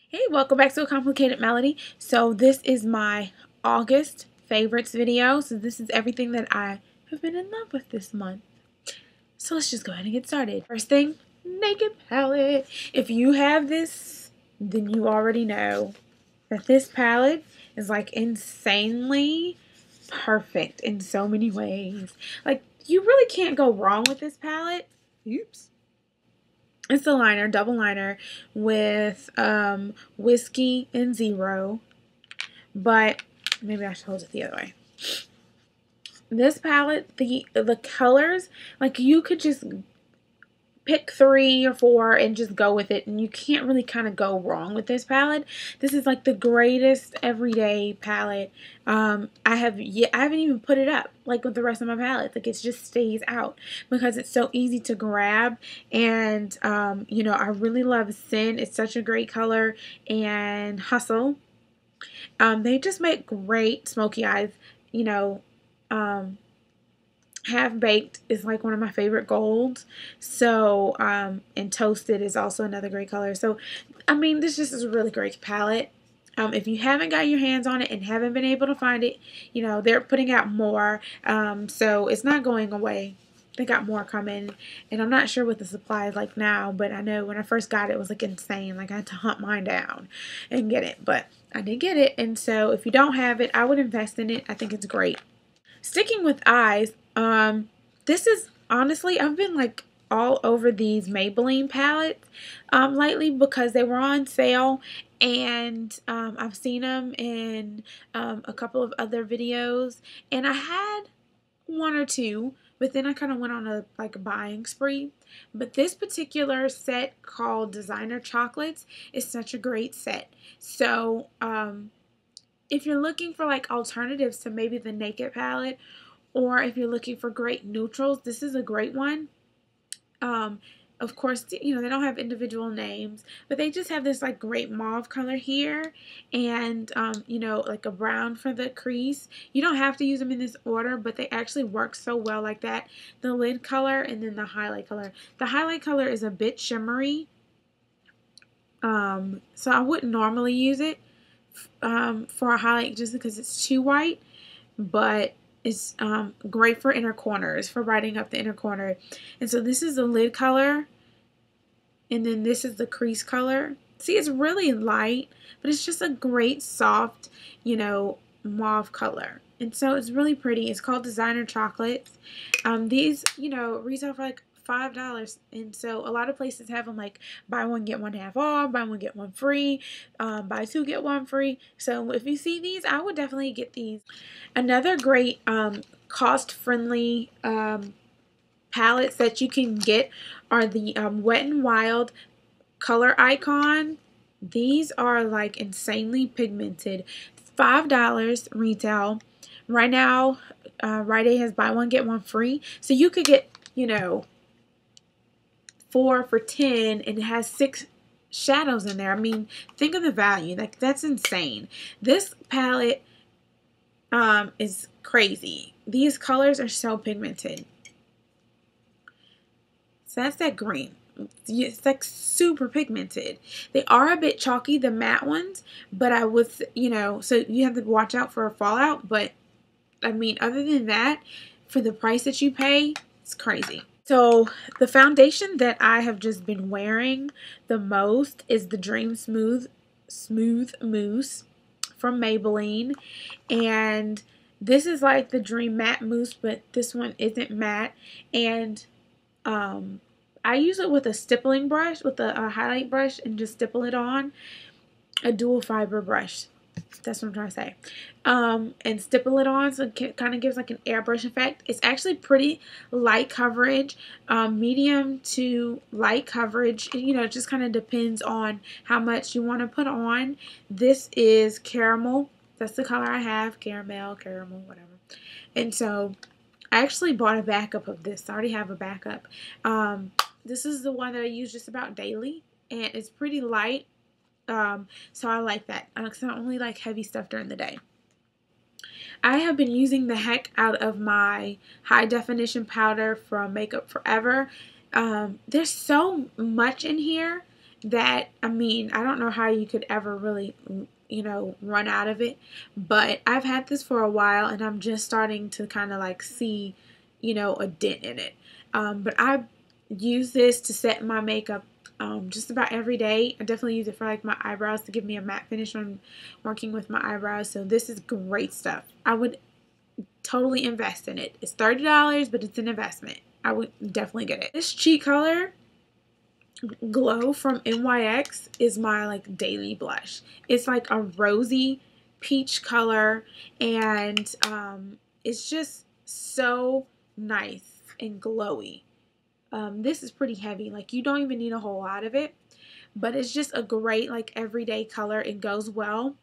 Hey, welcome back to A Complicated Melody. So this is my August favorites video. So this is everything that I have been in love with this month. So let's just go ahead and get started. First thing, Naked palette. If you have this, then you already know that this palette is like insanely perfect in so many ways. Like, you really can't go wrong with this palette. Oops. It's the liner, double liner with Whiskey and Zero, but maybe I should hold it the other way. This palette, the colors, like you could just pick 3 or 4 and just go with it, and you can't really kind of go wrong with this palette. This is like the greatest everyday palette. I haven't even put it up like with the rest of my palettes. Like, it just stays out because it's so easy to grab. And you know, I really love Sin. It's such a great color. And Hustle. They just make great smoky eyes. You know, Half Baked is like one of my favorite golds. So, and Toasted is also another great color. So, I mean, this just is a really great palette. If you haven't got your hands on it and haven't been able to find it, you know, they're putting out more. So it's not going away. They got more coming. And I'm not sure what the supply is like now, but I know when I first got it, it was like insane. Like, I had to hunt mine down and get it. But I did get it. And so if you don't have it, I would invest in it. I think it's great. Sticking with eyes, this is honestly, I've been like all over these Maybelline palettes lately because they were on sale, and I've seen them in a couple of other videos, and I had one or two, but then I kind of went on a buying spree. But this particular set called Designer Chocolates is such a great set. So if you're looking for like alternatives to maybe the Naked palette, or if you're looking for great neutrals, this is a great one. Of course, you know, they don't have individual names, but they just have this like great mauve color here, and you know, like a brown for the crease. You don't have to use them in this order, but they actually work so well like that. The lid color and then the highlight color. The highlight color is a bit shimmery, so I wouldn't normally use it for a highlight just because it's too white, but it's great for inner corners, for writing up the inner corner. And so this is the lid color, and then this is the crease color. See, it's really light, but it's just a great soft, you know, mauve color. And so it's really pretty. It's called Designer Chocolates. These, you know, retail for like $5, and so a lot of places have them like buy one get one half off, buy one get one free, buy two get one free. So if you see these, I would definitely get these. Another great cost-friendly palettes that you can get are the Wet n Wild Color Icon. These are like insanely pigmented. $5 retail. Right now, Rite Aid has buy one get one free, so you could get, you know, 4 for $10, and it has 6 shadows in there. I mean, think of the value. Like, that's insane. This palette is crazy. These colors are so pigmented. So that's that green. It's like super pigmented. They are a bit chalky, the matte ones, but I was, you know, so you have to watch out for a fallout. But I mean, other than that, for the price that you pay, it's crazy. So the foundation that I have just been wearing the most is the Dream Smooth Mousse from Maybelline. And this is like the Dream Matte Mousse, but this one isn't matte. And I use it with a stippling brush, with a highlight brush, and just stipple it on. A dual fiber brush. That's what I'm trying to say. And stipple it on so it kind of gives like an airbrush effect. It's actually pretty light coverage, medium to light coverage. You know, it just kind of depends on how much you want to put on. This is Caramel. That's the color I have. Caramel, whatever. And so I actually bought a backup of this. I already have a backup. This is the one that I use just about daily, and it's pretty light. So I like that because I only like heavy stuff during the day. I have been using the heck out of my high definition powder from Makeup Forever. There's so much in here, that, I mean, I don't know how you could ever really, you know, run out of it, but I've had this for a while and I'm just starting to kind of like see, you know, a dent in it. But I use this to set my makeup just about every day. I definitely use it for like my eyebrows to give me a matte finish when working with my eyebrows. So this is great stuff. I would totally invest in it. It's $30, but it's an investment. I would definitely get it. This cheek color Glow from NYX is my like daily blush. It's like a rosy peach color, and it's just so nice and glowy. This is pretty heavy. Like, you don't even need a whole lot of it, but it's just a great like everyday color. It goes well.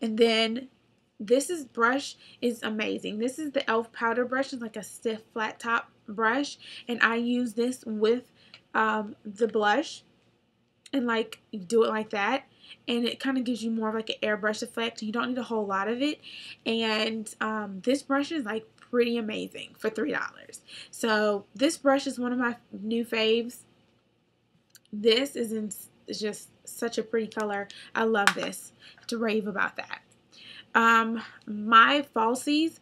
And then brush is amazing. This is the e.l.f. powder brush. It's like a stiff flat top brush, and I use this with the blush, and like you do it like that, and it kind of gives you more of like an airbrush effect. You don't need a whole lot of it, and this brush is like pretty amazing for $3. So this brush is one of my new faves. This is just such a pretty color. I love this. To rave about that. My falsies,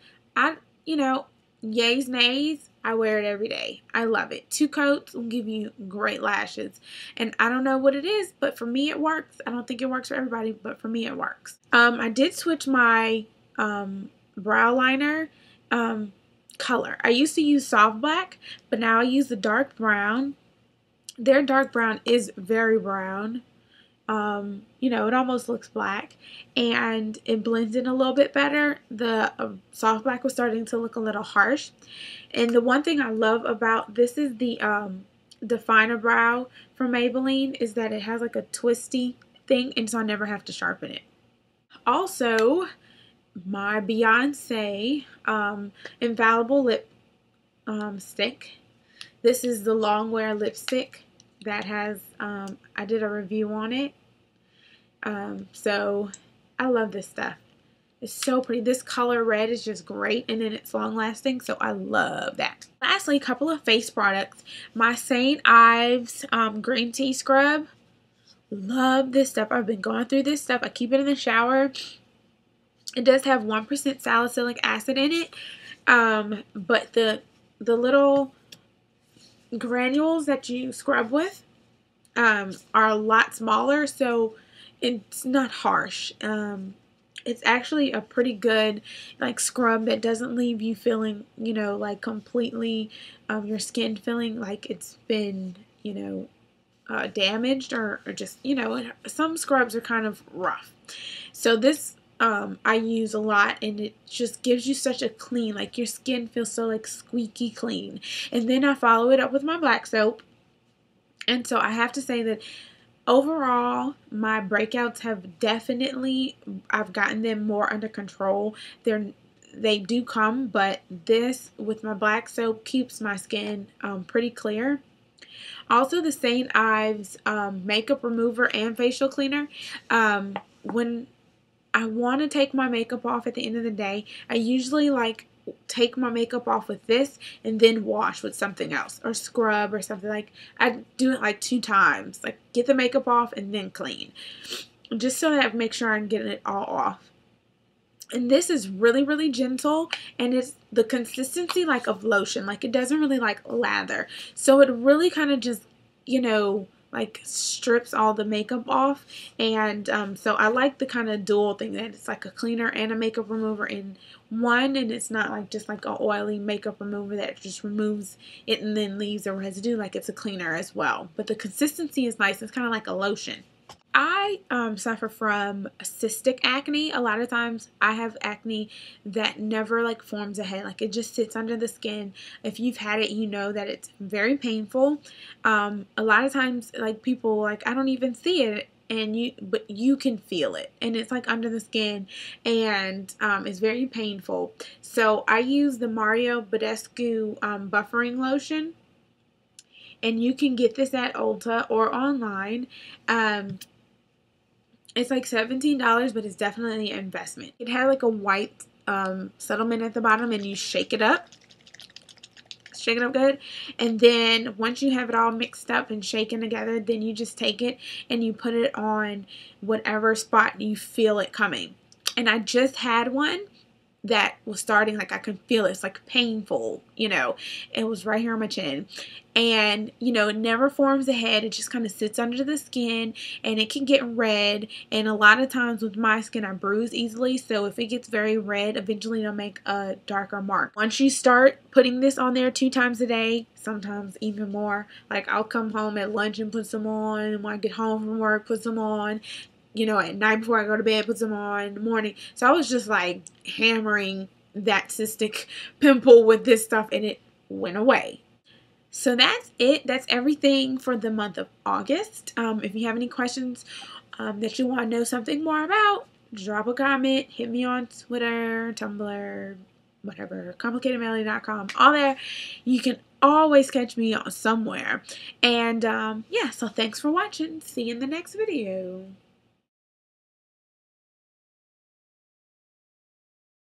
you know, yays, nays, I wear it every day. I love it. 2 coats will give you great lashes. And I don't know what it is, but for me it works. I don't think it works for everybody, but for me it works. I did switch my brow liner color. I used to use soft black, but now I use the dark brown. Their dark brown is very brown. You know, it almost looks black, and it blends in a little bit better. The soft black was starting to look a little harsh. And the one thing I love about this is the Definer Brow from Maybelline is that it has like a twisty thing, and so I never have to sharpen it. Also, my Beyonce Infallible Lip Stick. This is the long wear lipstick that has, I did a review on it. So I love this stuff. It's so pretty. This color red is just great, and then it's long lasting, so I love that. Lastly, a couple of face products. My St. Ives green tea scrub. Love this stuff. I've been going through this stuff. I keep it in the shower. It does have 1% salicylic acid in it, but the little granules that you scrub with are a lot smaller, so it's not harsh. It's actually a pretty good like scrub that doesn't leave you feeling, you know, like completely your skin feeling like it's been, you know, damaged or just, you know, some scrubs are kind of rough. So this I use a lot, and it just gives you such a clean, like your skin feels so like squeaky clean. And then I follow it up with my black soap. And so I have to say that overall, my breakouts have definitely, I've gotten them more under control. They do come, but this with my black soap keeps my skin pretty clear. Also, the St. Ives makeup remover and facial cleaner. When I want to take my makeup off at the end of the day, I usually like take my makeup off with this and then wash with something else or scrub or something. Like, I do it like 2 times, like get the makeup off and then clean, just so that I make sure I'm getting it all off. And this is really, really gentle, and it's the consistency like of lotion. Like, it doesn't really like lather, so it really kind of just, you know, like strips all the makeup off. And so I like the kind of dual thing that it's like a cleaner and a makeup remover in one, and it's not like just like an oily makeup remover that just removes it and then leaves the residue. Like, it's a cleaner as well, but the consistency is nice. It's kind of like a lotion. I suffer from cystic acne. A lot of times I have acne that never like forms a head. Like, it just sits under the skin. If you've had it, you know that it's very painful. A lot of times, like, people, like, I don't even see it, but you can feel it, and it's like under the skin, and it's very painful. So I use the Mario Badescu buffering lotion, and you can get this at Ulta or online. It's like $17, but it's definitely an investment. It has like a white settlement at the bottom, and you shake it up. shake it up good. And then once you have it all mixed up and shaken together, then you just take it and you put it on whatever spot you feel it coming. And I just had one that was starting, like I could feel it. It's like painful, you know. It was right here on my chin. And, you know, it never forms a head. It just kind of sits under the skin and it can get red. And a lot of times with my skin, I bruise easily. So if it gets very red, eventually it'll make a darker mark. Once you start putting this on there 2 times a day, sometimes even more, like I'll come home at lunch and put some on. And when I get home from work, put some on. You know, at night before I go to bed, put some on in the morning. So I was just like hammering that cystic pimple with this stuff and it went away. So that's it. That's everything for the month of August. If you have any questions that you want to know something more about, drop a comment, hit me on Twitter, Tumblr, whatever, complicatedmelody.com, all there. You can always catch me somewhere. And yeah, so thanks for watching. See you in the next video.